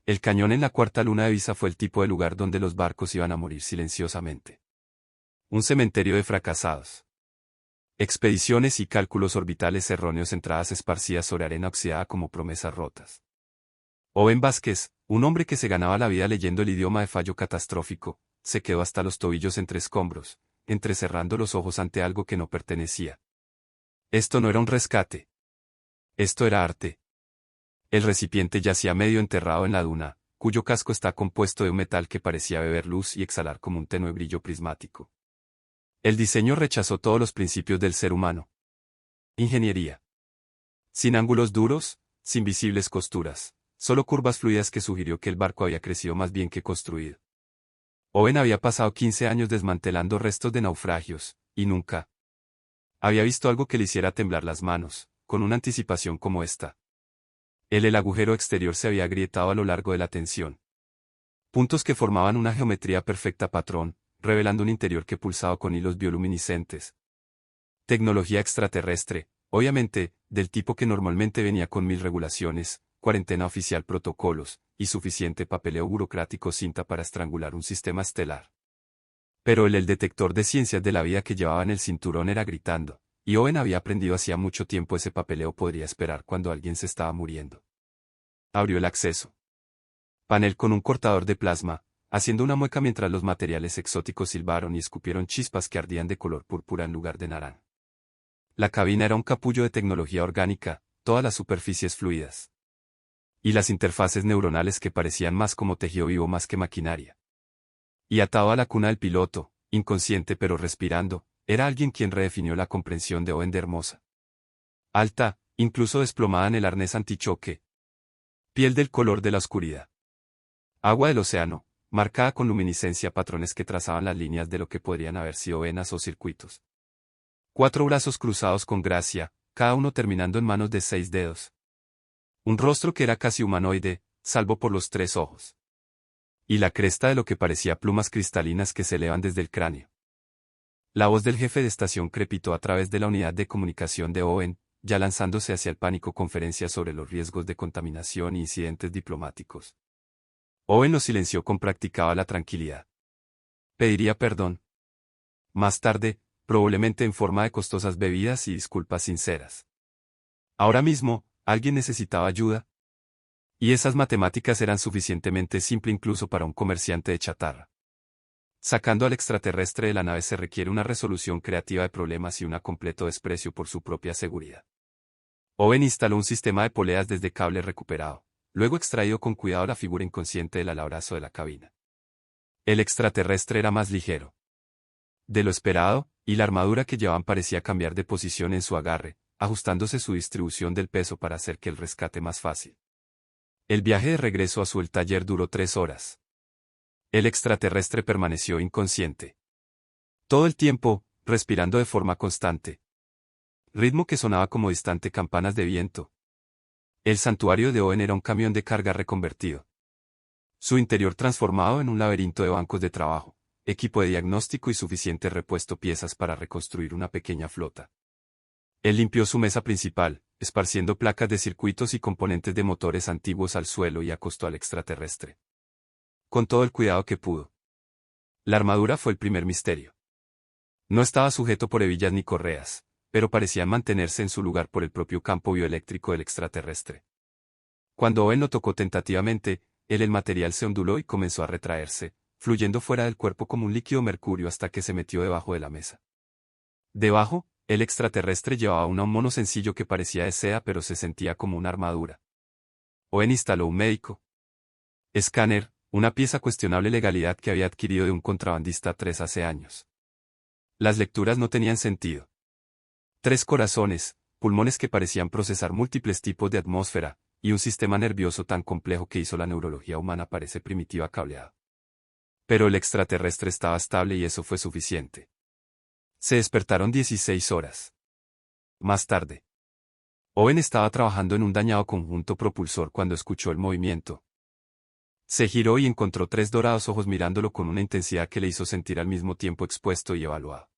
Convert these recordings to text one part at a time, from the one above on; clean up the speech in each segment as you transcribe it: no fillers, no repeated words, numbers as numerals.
El cañón en la cuarta luna de Visa fue el tipo de lugar donde los barcos iban a morir silenciosamente. Un cementerio de fracasados. Expediciones y cálculos orbitales erróneos, entradas esparcidas sobre arena oxidada como promesas rotas. Owen Vázquez, un hombre que se ganaba la vida leyendo el idioma de fallo catastrófico, se quedó hasta los tobillos entre escombros, entrecerrando los ojos ante algo que no pertenecía. Esto no era un rescate. Esto era arte. El recipiente yacía medio enterrado en la duna, cuyo casco está compuesto de un metal que parecía beber luz y exhalar como un tenue brillo prismático. El diseño rechazó todos los principios del ser humano. Ingeniería. Sin ángulos duros, sin visibles costuras, solo curvas fluidas que sugirió que el barco había crecido más bien que construido. Owen había pasado 15 años desmantelando restos de naufragios, y nunca había visto algo que le hiciera temblar las manos, con una anticipación como esta. El agujero exterior se había agrietado a lo largo de la tensión. Puntos que formaban una geometría perfecta patrón, revelando un interior que pulsaba con hilos bioluminiscentes. Tecnología extraterrestre, obviamente, del tipo que normalmente venía con 1000 regulaciones, cuarentena oficial, protocolos, y suficiente papeleo burocrático, cinta para estrangular un sistema estelar. Pero el detector de ciencias de la vida que llevaba en el cinturón era gritando, y Owen había aprendido hacía mucho tiempo ese papeleo podría esperar cuando alguien se estaba muriendo. Abrió el acceso. Panel con un cortador de plasma, haciendo una mueca mientras los materiales exóticos silbaron y escupieron chispas que ardían de color púrpura en lugar de naranja. La cabina era un capullo de tecnología orgánica, todas las superficies fluidas. Y las interfaces neuronales que parecían más como tejido vivo más que maquinaria. Y atado a la cuna del piloto, inconsciente pero respirando, era alguien quien redefinió la comprensión de Owen de hermosa. Alta, incluso desplomada en el arnés antichoque. Piel del color de la oscuridad. Agua del océano, marcada con luminiscencia, patrones que trazaban las líneas de lo que podrían haber sido venas o circuitos. 4 brazos cruzados con gracia, cada uno terminando en manos de 6 dedos. Un rostro que era casi humanoide, salvo por los 3 ojos. Y la cresta de lo que parecía plumas cristalinas que se elevan desde el cráneo. La voz del jefe de estación crepitó a través de la unidad de comunicación de Owen, ya lanzándose hacia el pánico, conferencia sobre los riesgos de contaminación e incidentes diplomáticos. Owen lo silenció con practicaba la tranquilidad. Pediría perdón. Más tarde, probablemente en forma de costosas bebidas y disculpas sinceras. Ahora mismo, ¿alguien necesitaba ayuda? Y esas matemáticas eran suficientemente simple incluso para un comerciante de chatarra. Sacando al extraterrestre de la nave se requiere una resolución creativa de problemas y un completo desprecio por su propia seguridad. Owen instaló un sistema de poleas desde cable recuperado, luego extraído con cuidado la figura inconsciente del alabrazo de la cabina. El extraterrestre era más ligero de lo esperado, y la armadura que llevaban parecía cambiar de posición en su agarre, ajustándose su distribución del peso para hacer que el rescate más fácil. El viaje de regreso a su taller duró 3 horas. El extraterrestre permaneció inconsciente. Todo el tiempo, respirando de forma constante. Ritmo que sonaba como distante campanas de viento. El santuario de Owen era un camión de carga reconvertido. Su interior transformado en un laberinto de bancos de trabajo, equipo de diagnóstico y suficiente repuesto, piezas para reconstruir una pequeña flota. Él limpió su mesa principal, esparciendo placas de circuitos y componentes de motores antiguos al suelo, y acostó al extraterrestre. Con todo el cuidado que pudo. La armadura fue el primer misterio. No estaba sujeto por hebillas ni correas, pero parecía mantenerse en su lugar por el propio campo bioeléctrico del extraterrestre. Cuando Owen lo tocó tentativamente, el material se onduló y comenzó a retraerse, fluyendo fuera del cuerpo como un líquido mercurio hasta que se metió debajo de la mesa. Debajo, el extraterrestre llevaba un mono sencillo que parecía de seda pero se sentía como una armadura. Owen instaló un médico escáner, una pieza cuestionable legalidad que había adquirido de un contrabandista 3 hace años. Las lecturas no tenían sentido. 3 corazones, pulmones que parecían procesar múltiples tipos de atmósfera, y un sistema nervioso tan complejo que hizo la neurología humana parece primitiva cableada. Pero el extraterrestre estaba estable y eso fue suficiente. Se despertaron 16 horas. Más tarde. Owen estaba trabajando en un dañado conjunto propulsor cuando escuchó el movimiento. Se giró y encontró 3 dorados ojos mirándolo con una intensidad que le hizo sentir al mismo tiempo expuesto y evaluado.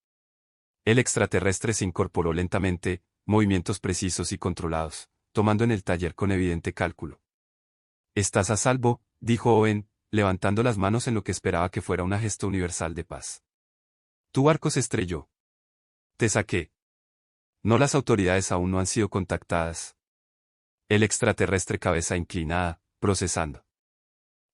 El extraterrestre se incorporó lentamente, movimientos precisos y controlados, tomando en el taller con evidente cálculo. «Estás a salvo», dijo Owen, levantando las manos en lo que esperaba que fuera una gesto universal de paz. Tu barco se estrelló. Te saqué. No, las autoridades aún no han sido contactadas. El extraterrestre, cabeza inclinada, procesando.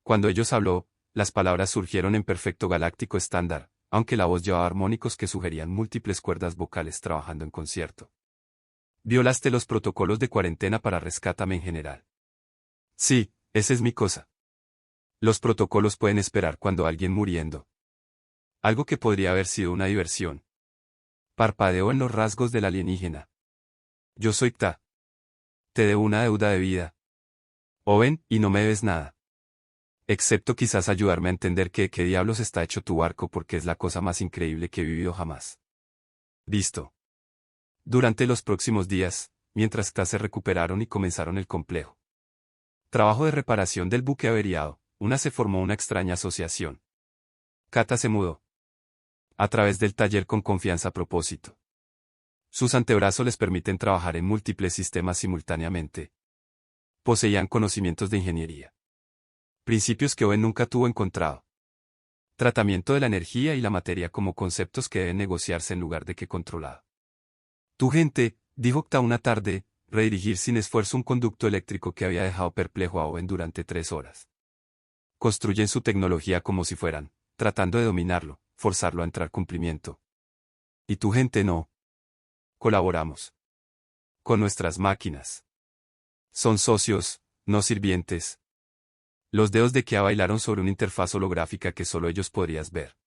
Cuando ellos habló, las palabras surgieron en perfecto galáctico estándar, aunque la voz llevaba armónicos que sugerían múltiples cuerdas vocales trabajando en concierto. Violaste los protocolos de cuarentena para Rescátame en general. Sí, esa es mi cosa. Los protocolos pueden esperar cuando alguien muriendo. Algo que podría haber sido una diversión. Parpadeó en los rasgos del alienígena. Yo soy Kta. Te debo una deuda de vida. Owen, y no me debes nada. Excepto quizás ayudarme a entender qué diablos está hecho tu barco, porque es la cosa más increíble que he vivido jamás. Listo. Durante los próximos días, mientras Kta se recuperaron y comenzaron el complejo trabajo de reparación del buque averiado, se formó una extraña asociación. Kata se mudó a través del taller con confianza a propósito. Sus antebrazos les permiten trabajar en múltiples sistemas simultáneamente. Poseían conocimientos de ingeniería. Principios que Owen nunca tuvo encontrado. Tratamiento de la energía y la materia como conceptos que deben negociarse en lugar de que controlado. Tu gente, dijo Kta una tarde, redirigir sin esfuerzo un conducto eléctrico que había dejado perplejo a Owen durante 3 horas. Construyen su tecnología como si fueran, tratando de dominarlo, forzarlo a entrar cumplimiento. Y tu gente no. Colaboramos. Con nuestras máquinas. Son socios, no sirvientes. Los dedos de Kea bailaron sobre una interfaz holográfica que solo ellos podrías ver.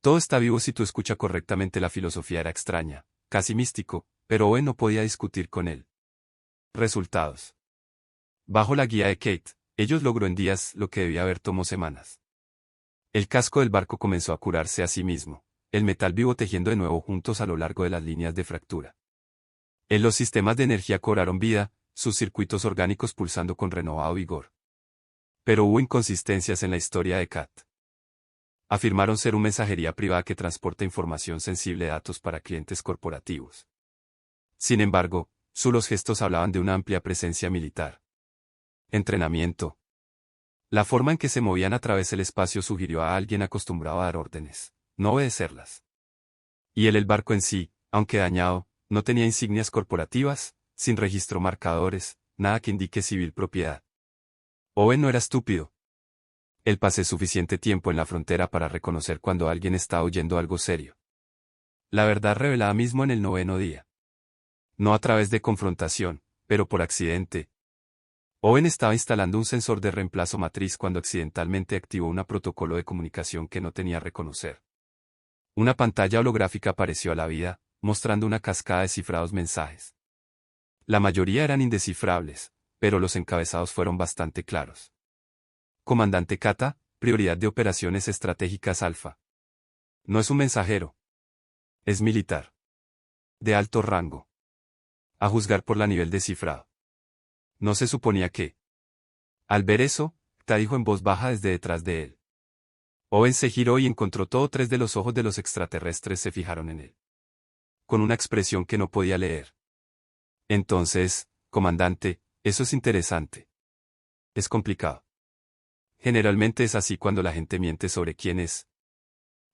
Todo está vivo si tú escuchas correctamente. La filosofía era extraña, casi místico, pero Owen no podía discutir con él. Resultados. Bajo la guía de Kate, ellos logró en días lo que debía haber tomado semanas. El casco del barco comenzó a curarse a sí mismo, el metal vivo tejiendo de nuevo juntos a lo largo de las líneas de fractura. En los sistemas de energía cobraron vida, sus circuitos orgánicos pulsando con renovado vigor. Pero hubo inconsistencias en la historia de Kat. Afirmaron ser una mensajería privada que transporta información sensible de datos para clientes corporativos. Sin embargo, los gestos hablaban de una amplia presencia militar. Entrenamiento. La forma en que se movían a través del espacio sugirió a alguien acostumbrado a dar órdenes, no obedecerlas. Y el barco en sí, aunque dañado, no tenía insignias corporativas, sin registro marcadores, nada que indique civil propiedad. Owen no era estúpido. Él pasé suficiente tiempo en la frontera para reconocer cuando alguien está oyendo algo serio. La verdad revelada mismo en el 9º día. No a través de confrontación, pero por accidente. Owen estaba instalando un sensor de reemplazo matriz cuando accidentalmente activó un protocolo de comunicación que no tenía reconocer. Una pantalla holográfica apareció a la vida, mostrando una cascada de cifrados mensajes. La mayoría eran indescifrables, pero los encabezados fueron bastante claros. Comandante Kata, prioridad de operaciones estratégicas Alfa. No es un mensajero. Es militar. De alto rango. A juzgar por la nivel de cifrado. No se suponía que. Al ver eso, Kta dijo en voz baja desde detrás de él. Owen se giró y encontró todo 3 de los ojos de los extraterrestres se fijaron en él. Con una expresión que no podía leer. Entonces, comandante, eso es interesante. Es complicado. Generalmente es así cuando la gente miente sobre quién es.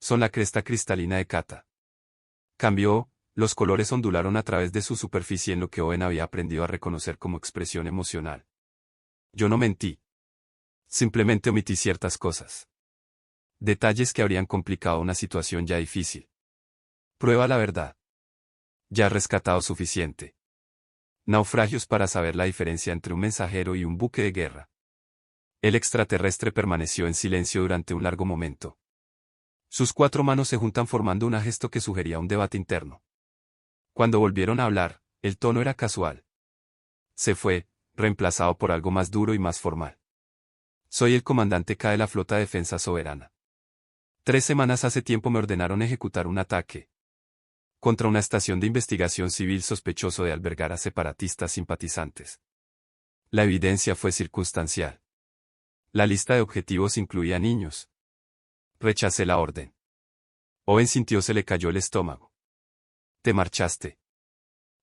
Son la cresta cristalina de Kata. Cambió, los colores ondularon a través de su superficie en lo que Owen había aprendido a reconocer como expresión emocional. Yo no mentí. Simplemente omití ciertas cosas. Detalles que habrían complicado una situación ya difícil. Prueba la verdad. Ya has rescatado suficiente. Naufragios para saber la diferencia entre un mensajero y un buque de guerra. El extraterrestre permaneció en silencio durante un largo momento. Sus 4 manos se juntan formando un gesto que sugería un debate interno. Cuando volvieron a hablar, el tono era casual. Se fue, reemplazado por algo más duro y más formal. Soy el comandante K de la Flota de Defensa Soberana. 3 semanas hace tiempo me ordenaron ejecutar un ataque contra una estación de investigación civil sospechoso de albergar a separatistas simpatizantes. La evidencia fue circunstancial. La lista de objetivos incluía niños. Rechacé la orden. Owen sintió se le cayó el estómago. Te marchaste.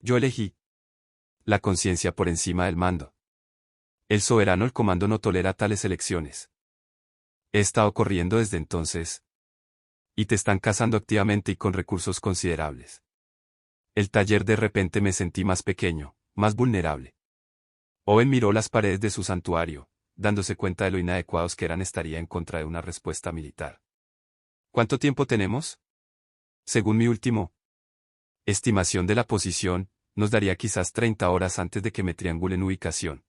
Yo elegí. La conciencia por encima del mando. El soberano el comando no tolera tales elecciones. He estado corriendo desde entonces. Y te están cazando activamente y con recursos considerables. El taller de repente me sentí más pequeño, más vulnerable. Owen miró las paredes de su santuario, dándose cuenta de lo inadecuados que eran estaría en contra de una respuesta militar. ¿Cuánto tiempo tenemos? Según mi último estimación de la posición, nos daría quizás 30 horas antes de que me triangulen ubicación.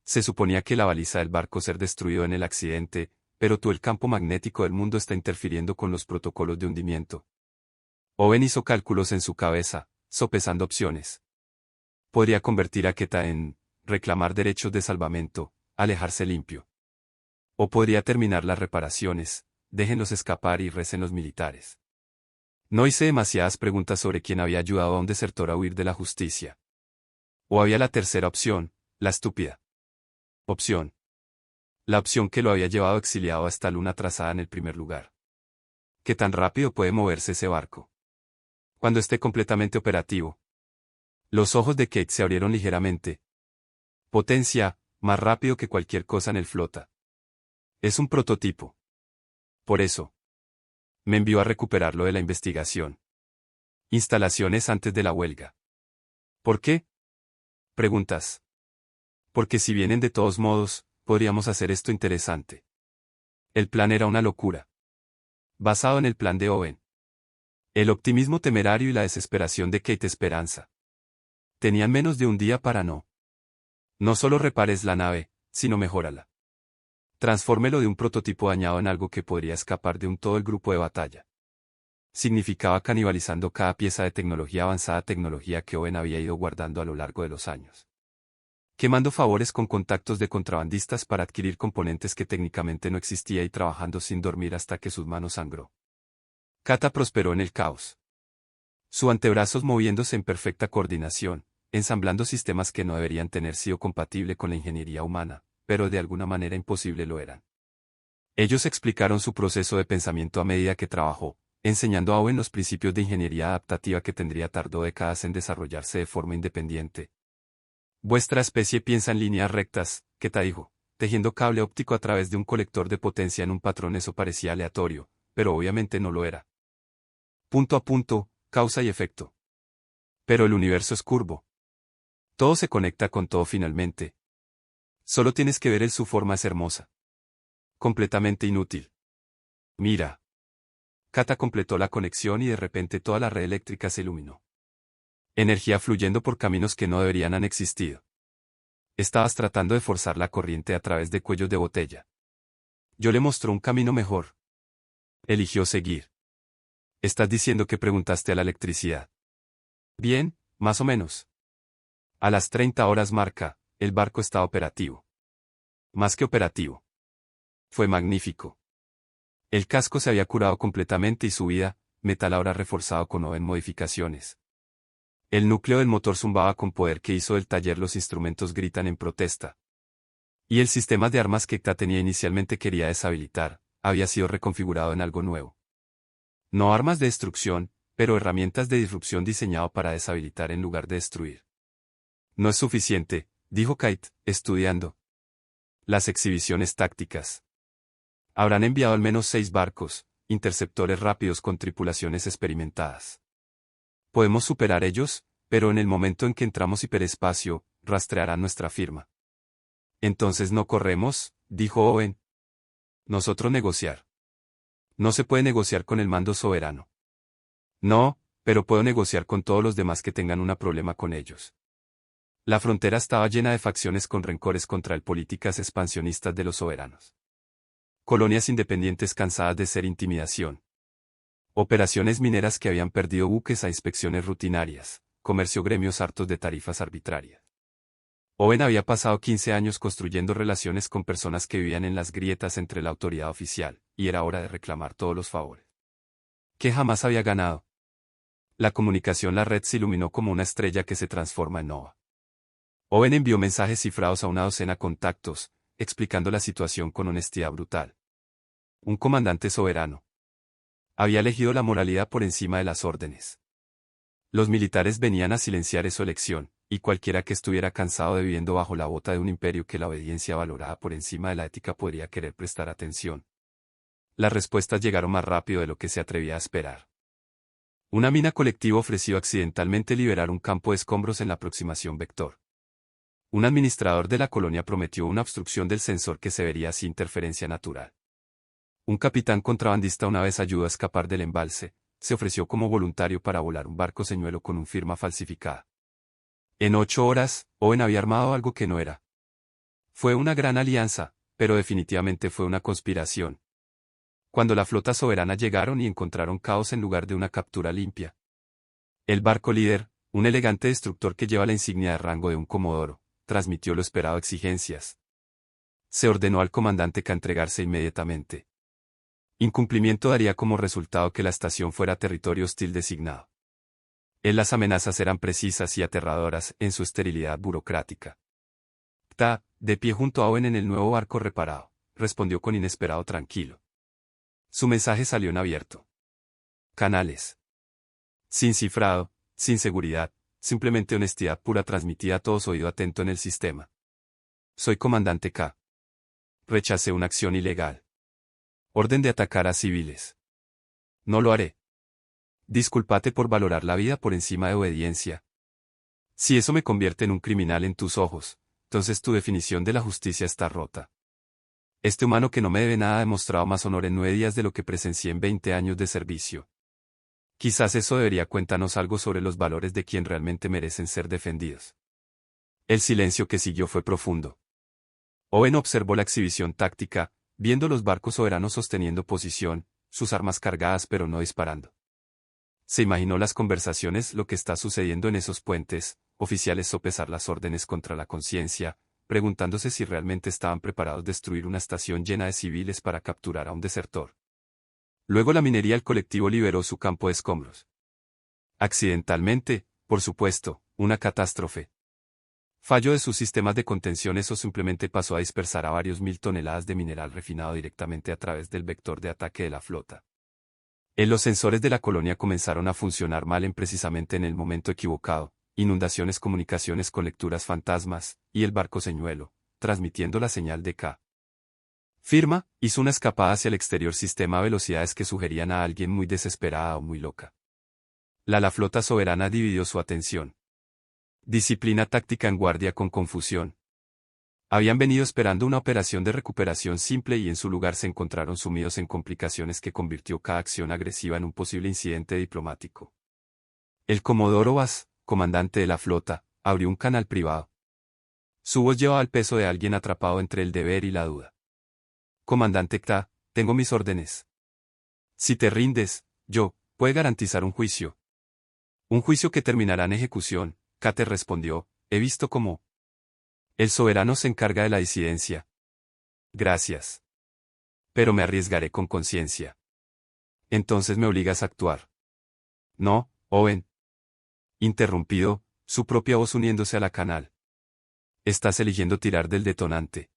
Se suponía que la baliza del barco ser destruido en el accidente, pero todo el campo magnético del mundo está interfiriendo con los protocolos de hundimiento. Owen hizo cálculos en su cabeza, sopesando opciones. Podría convertir a Queta en reclamar derechos de salvamento, alejarse limpio. O podría terminar las reparaciones, déjenlos escapar y recen los militares. No hice demasiadas preguntas sobre quién había ayudado a un desertor a huir de la justicia. O había la tercera opción, la estúpida opción. La opción que lo había llevado exiliado a esta luna trazada en el primer lugar. ¿Qué tan rápido puede moverse ese barco? Cuando esté completamente operativo. Los ojos de Kate se abrieron ligeramente. Potencia, más rápido que cualquier cosa en el flota. Es un prototipo. Por eso. Me envió a recuperarlo de la investigación. Instalaciones antes de la huelga. ¿Por qué? Preguntas. Porque si vienen de todos modos, podríamos hacer esto interesante. El plan era una locura. Basado en el plan de Owen. El optimismo temerario y la desesperación de Kate Esperanza. Tenían menos de un día para no solo repares la nave, sino mejórala. Transfórmelo de un prototipo dañado en algo que podría escapar de un todo el grupo de batalla. Significaba canibalizando cada pieza de tecnología avanzada, tecnología que Owen había ido guardando a lo largo de los años. Quemando favores con contactos de contrabandistas para adquirir componentes que técnicamente no existía y trabajando sin dormir hasta que sus manos sangró. Kata prosperó en el caos. Sus antebrazos moviéndose en perfecta coordinación, ensamblando sistemas que no deberían tener sido compatible con la ingeniería humana, pero de alguna manera imposible lo eran. Ellos explicaron su proceso de pensamiento a medida que trabajó, enseñando a Owen los principios de ingeniería adaptativa que tardó décadas en desarrollarse de forma independiente. Vuestra especie piensa en líneas rectas, Queta dijo, tejiendo cable óptico a través de un colector de potencia en un patrón. Eso parecía aleatorio, pero obviamente no lo era. Punto a punto, causa y efecto. Pero el universo es curvo. Todo se conecta con todo finalmente. Solo tienes que ver su forma es hermosa. Completamente inútil. Mira. Kata completó la conexión y de repente toda la red eléctrica se iluminó. Energía fluyendo por caminos que no deberían han existido. Estabas tratando de forzar la corriente a través de cuellos de botella. Yo le mostró un camino mejor. Eligió seguir. Estás diciendo que preguntaste a la electricidad. Bien, más o menos. A las 30 horas marca, el barco está operativo. Más que operativo. Fue magnífico. El casco se había curado completamente y su vida, metal ahora reforzado con 9 modificaciones. El núcleo del motor zumbaba con poder que hizo del taller. Los instrumentos gritan en protesta. Y el sistema de armas que Kta tenía inicialmente quería deshabilitar, había sido reconfigurado en algo nuevo. No armas de destrucción, pero herramientas de disrupción diseñado para deshabilitar en lugar de destruir. No es suficiente, dijo Kate, estudiando las exhibiciones tácticas. Habrán enviado al menos 6 barcos, interceptores rápidos con tripulaciones experimentadas. Podemos superar ellos, pero en el momento en que entramos hiperespacio, rastrearán nuestra firma. Entonces no corremos, dijo Owen. Nosotros negociar. No se puede negociar con el mando soberano. No, pero puedo negociar con todos los demás que tengan un problema con ellos. La frontera estaba llena de facciones con rencores contra el políticas expansionistas de los soberanos. Colonias independientes cansadas de ser intimidación. Operaciones mineras que habían perdido buques a inspecciones rutinarias, comercio gremios hartos de tarifas arbitrarias. Owen había pasado 15 años construyendo relaciones con personas que vivían en las grietas entre la autoridad oficial, y era hora de reclamar todos los favores que jamás había ganado. La comunicación. La red se iluminó como una estrella que se transforma en nova. Owen envió mensajes cifrados a una docena de contactos, explicando la situación con honestidad brutal. Un comandante soberano había elegido la moralidad por encima de las órdenes. Los militares venían a silenciar su elección, y cualquiera que estuviera cansado de viviendo bajo la bota de un imperio que la obediencia valoraba por encima de la ética podría querer prestar atención. Las respuestas llegaron más rápido de lo que se atrevía a esperar. Una mina colectiva ofreció accidentalmente liberar un campo de escombros en la aproximación vector. Un administrador de la colonia prometió una obstrucción del sensor que se vería sin interferencia natural. Un capitán contrabandista una vez ayudó a escapar del embalse, se ofreció como voluntario para volar un barco señuelo con una firma falsificada. En 8 horas, Owen había armado algo que no era. Fue una gran alianza, pero definitivamente fue una conspiración. Cuando la flota soberana llegaron y encontraron caos en lugar de una captura limpia. El barco líder, un elegante destructor que lleva la insignia de rango de un comodoro, transmitió lo esperado exigencias. Se ordenó al comandante que entregarse inmediatamente. Incumplimiento daría como resultado que la estación fuera territorio hostil designado. Las amenazas eran precisas y aterradoras en su esterilidad burocrática. Ta, de pie junto a Owen en el nuevo barco reparado, respondió con inesperado tranquilo. Su mensaje salió en abierto. Canales. Sin cifrado, sin seguridad, simplemente honestidad pura transmitida a todos oído atento en el sistema. Soy comandante K. Rechacé una acción ilegal. Orden de atacar a civiles. No lo haré. Discúlpate por valorar la vida por encima de obediencia. Si eso me convierte en un criminal en tus ojos, entonces tu definición de la justicia está rota. Este humano que no me debe nada ha demostrado más honor en 9 días de lo que presencié en 20 años de servicio. Quizás eso debería cuéntanos algo sobre los valores de quien realmente merecen ser defendidos. El silencio que siguió fue profundo. Owen observó la exhibición táctica, viendo los barcos soberanos sosteniendo posición, sus armas cargadas pero no disparando. Se imaginó las conversaciones, lo que está sucediendo en esos puentes, oficiales sopesar las órdenes contra la conciencia, preguntándose si realmente estaban preparados a destruir una estación llena de civiles para capturar a un desertor. Luego la minería el colectivo liberó su campo de escombros. Accidentalmente, por supuesto, una catástrofe. Fallo de sus sistemas de contención eso simplemente pasó a dispersar a varios mil toneladas de mineral refinado directamente a través del vector de ataque de la flota. Los sensores de la colonia comenzaron a funcionar mal precisamente en el momento equivocado, inundaciones comunicaciones con lecturas fantasmas, y el barco señuelo, transmitiendo la señal de K. Firma, hizo una escapada hacia el exterior sistema a velocidades que sugerían a alguien muy desesperada o muy loca. La flota soberana dividió su atención. Disciplina táctica en guardia con confusión. Habían venido esperando una operación de recuperación simple y en su lugar se encontraron sumidos en complicaciones que convirtió cada acción agresiva en un posible incidente diplomático. El comodoro Bass, comandante de la flota, abrió un canal privado. Su voz llevaba el peso de alguien atrapado entre el deber y la duda. Comandante Kta, tengo mis órdenes. Si te rindes, yo, puedo garantizar un juicio. Un juicio que terminará en ejecución, Kate respondió, he visto cómo. El soberano se encarga de la disidencia. Gracias. Pero me arriesgaré con conciencia. Entonces me obligas a actuar. No, Owen. Interrumpido, su propia voz uniéndose a la canal. Estás eligiendo tirar del detonante.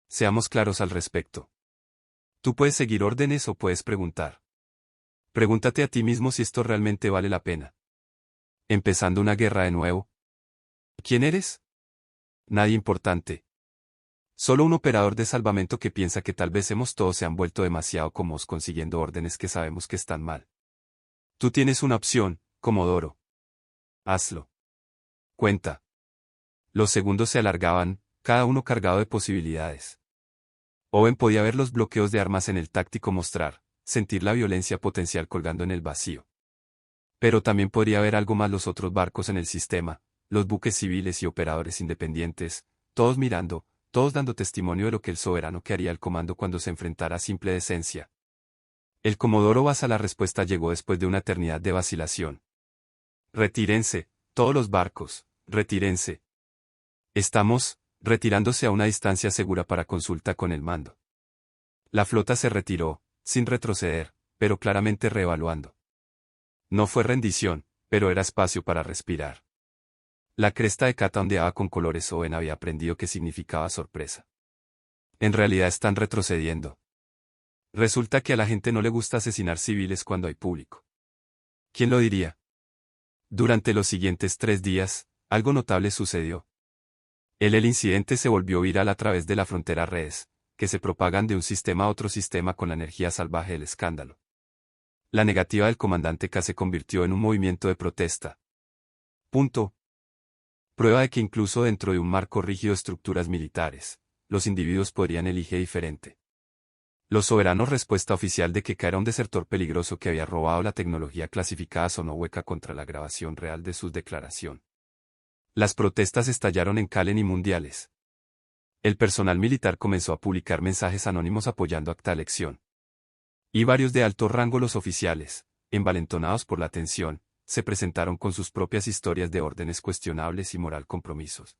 Seamos claros al respecto. Tú puedes seguir órdenes o puedes preguntar. Pregúntate a ti mismo si esto realmente vale la pena. ¿Empezando una guerra de nuevo? ¿Quién eres? Nadie importante. Solo un operador de salvamento que piensa que tal vez todos se han vuelto demasiado cómodos consiguiendo órdenes que sabemos que están mal. Tú tienes una opción, Comodoro. Hazlo. Cuenta. Los segundos se alargaban, cada uno cargado de posibilidades. Owen podía ver los bloqueos de armas en el táctico mostrar, sentir la violencia potencial colgando en el vacío. Pero también podría ver algo más los otros barcos en el sistema, los buques civiles y operadores independientes, todos mirando, todos dando testimonio de lo que el soberano que haría el comando cuando se enfrentara a simple decencia. El comodoro Bass a la respuesta llegó después de una eternidad de vacilación. Retírense, todos los barcos, retírense. Estamos, retirándose a una distancia segura para consulta con el mando. La flota se retiró, sin retroceder, pero claramente reevaluando. No fue rendición, pero era espacio para respirar. La cresta de Kata ondeaba con colores. Owen había aprendido que significaba sorpresa. En realidad están retrocediendo. Resulta que a la gente no le gusta asesinar civiles cuando hay público. ¿Quién lo diría? Durante los siguientes 3 días, Algo notable sucedió. El incidente se volvió viral a través de la frontera redes, que se propagan de un sistema a otro sistema con la energía salvaje del escándalo. La negativa del comandante K se convirtió en un movimiento de protesta. Punto. Prueba de que incluso dentro de un marco rígido de estructuras militares, los individuos podrían elegir diferente. Los soberanos respuesta oficial de que K era un desertor peligroso que había robado la tecnología clasificada sonó hueca contra la grabación real de su declaración. Las protestas estallaron en Calen y mundiales. El personal militar comenzó a publicar mensajes anónimos apoyando acta elección. Y varios de alto rango los oficiales, envalentonados por la tensión, se presentaron con sus propias historias de órdenes cuestionables y moral compromisos.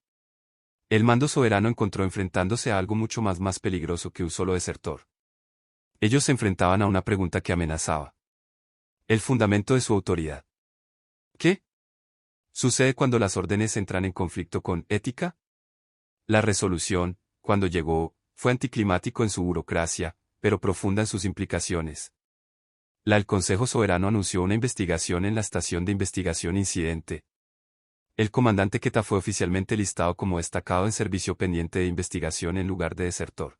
El mando soberano encontró enfrentándose a algo mucho más peligroso que un solo desertor. Ellos se enfrentaban a una pregunta que amenazaba el fundamento de su autoridad. ¿Qué sucede cuando las órdenes entran en conflicto con ética? La resolución, cuando llegó, fue anticlimático en su burocracia, pero profunda en sus implicaciones. El Consejo Soberano anunció una investigación en la estación de investigación incidente. El comandante Queta fue oficialmente listado como destacado en servicio pendiente de investigación en lugar de desertor.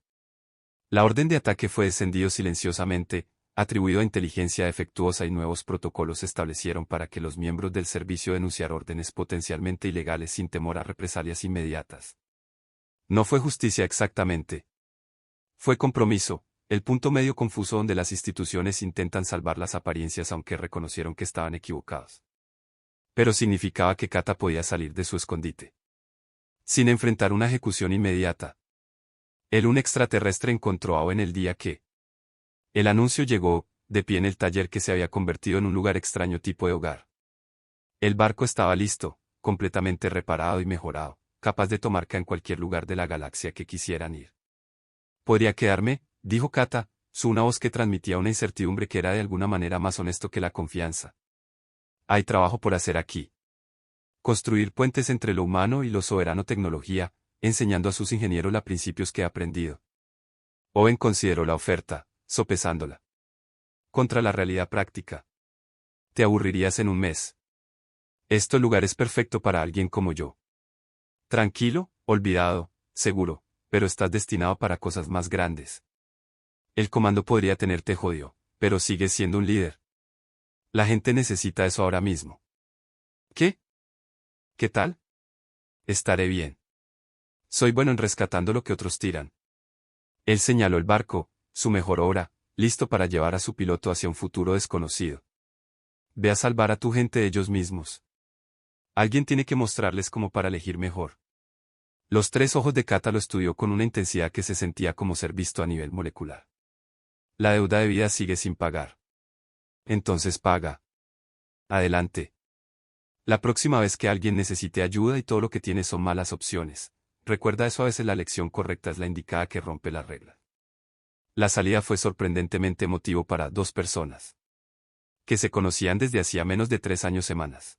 La orden de ataque fue descendido silenciosamente, atribuido a inteligencia defectuosa y nuevos protocolos se establecieron para que los miembros del servicio denunciar órdenes potencialmente ilegales sin temor a represalias inmediatas. No fue justicia exactamente. Fue compromiso, el punto medio confuso donde las instituciones intentan salvar las apariencias aunque reconocieron que estaban equivocados. Pero significaba que Kata podía salir de su escondite sin enfrentar una ejecución inmediata. Un extraterrestre encontró a O en el día que el anuncio llegó, de pie en el taller que se había convertido en un lugar extraño tipo de hogar. El barco estaba listo, completamente reparado y mejorado, capaz de tomar K en cualquier lugar de la galaxia que quisieran ir. ¿Podría quedarme?, dijo Kata, una voz que transmitía una incertidumbre que era de alguna manera más honesto que la confianza. Hay trabajo por hacer aquí. Construir puentes entre lo humano y lo soberano tecnología, enseñando a sus ingenieros los principios que he aprendido. Owen consideró la oferta, sopesándola contra la realidad práctica. Te aburrirías en un mes. Este lugar es perfecto para alguien como yo. Tranquilo, olvidado, seguro, pero estás destinado para cosas más grandes. El comando podría tenerte jodido, pero sigues siendo un líder. La gente necesita eso ahora mismo. ¿Qué? ¿Qué tal? Estaré bien. Soy bueno en rescatando lo que otros tiran. Él señaló el barco, su mejor obra, listo para llevar a su piloto hacia un futuro desconocido. Ve a salvar a tu gente de ellos mismos. Alguien tiene que mostrarles cómo para elegir mejor. Los tres ojos de Kata lo estudió con una intensidad que se sentía como ser visto a nivel molecular. La deuda de vida sigue sin pagar. Entonces paga. Adelante. La próxima vez que alguien necesite ayuda y todo lo que tiene son malas opciones, recuerda eso, a veces la elección correcta es la indicada que rompe la regla. La salida fue sorprendentemente emotivo para dos personas que se conocían desde hacía menos de 3 años semanas.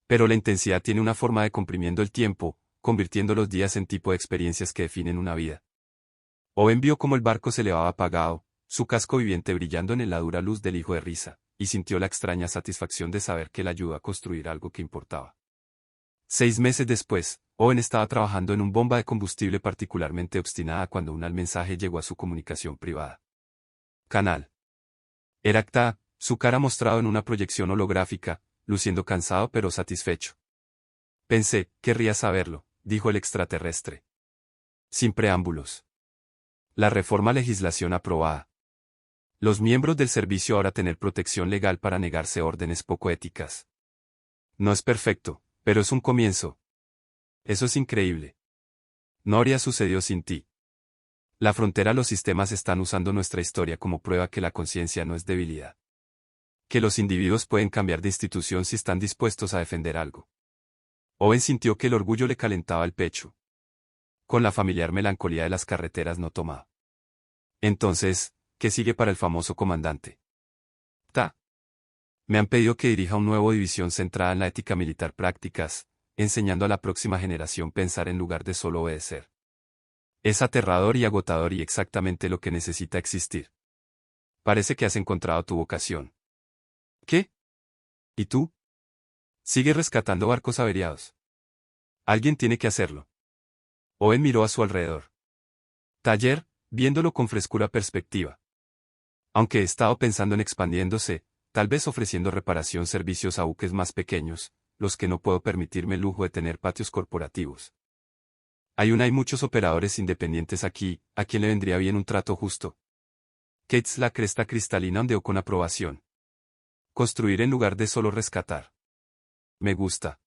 Pero la intensidad tiene una forma de comprimiendo el tiempo, convirtiendo los días en tipo de experiencias que definen una vida. Owen vio cómo el barco se elevaba apagado, su casco viviente brillando en la dura luz del hijo de Risa, y sintió la extraña satisfacción de saber que le ayudó a construir algo que importaba. 6 meses después, Owen estaba trabajando en una bomba de combustible particularmente obstinada cuando un mensaje llegó a su comunicación privada. Canal. Era Kta, su cara mostrado en una proyección holográfica, luciendo cansado pero satisfecho. Pensé, querría saberlo, dijo el extraterrestre. Sin preámbulos. La reforma legislación aprobada. Los miembros del servicio ahora tener protección legal para negarse órdenes poco éticas. No es perfecto, pero es un comienzo. Eso es increíble. No habría sucedido sin ti. La frontera, los sistemas están usando nuestra historia como prueba que la conciencia no es debilidad. Que los individuos pueden cambiar de institución si están dispuestos a defender algo. Owen sintió que el orgullo le calentaba el pecho. Con la familiar melancolía de las carreteras no tomaba. Entonces, ¿qué sigue para el famoso comandante? Ta. Me han pedido que dirija una nueva división centrada en la ética militar prácticas, enseñando a la próxima generación pensar en lugar de solo obedecer. Es aterrador y agotador y exactamente lo que necesita existir. Parece que has encontrado tu vocación. ¿Qué? ¿Y tú? Sigues rescatando barcos averiados. Alguien tiene que hacerlo. Owen miró a su alrededor. Taller, viéndolo con frescura perspectiva. Aunque he estado pensando en expandiéndose, tal vez ofreciendo reparación servicios a buques más pequeños, los que no puedo permitirme el lujo de tener patios corporativos. Hay muchos operadores independientes aquí, ¿a quién le vendría bien un trato justo? Kate's la cresta cristalina ondeó con aprobación. Construir en lugar de solo rescatar. Me gusta.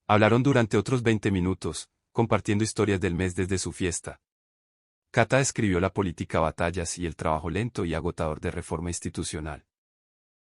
Hablaron durante otros 20 minutos, compartiendo historias del mes desde su fiesta. Kata describió la política batallas y el trabajo lento y agotador de reforma institucional.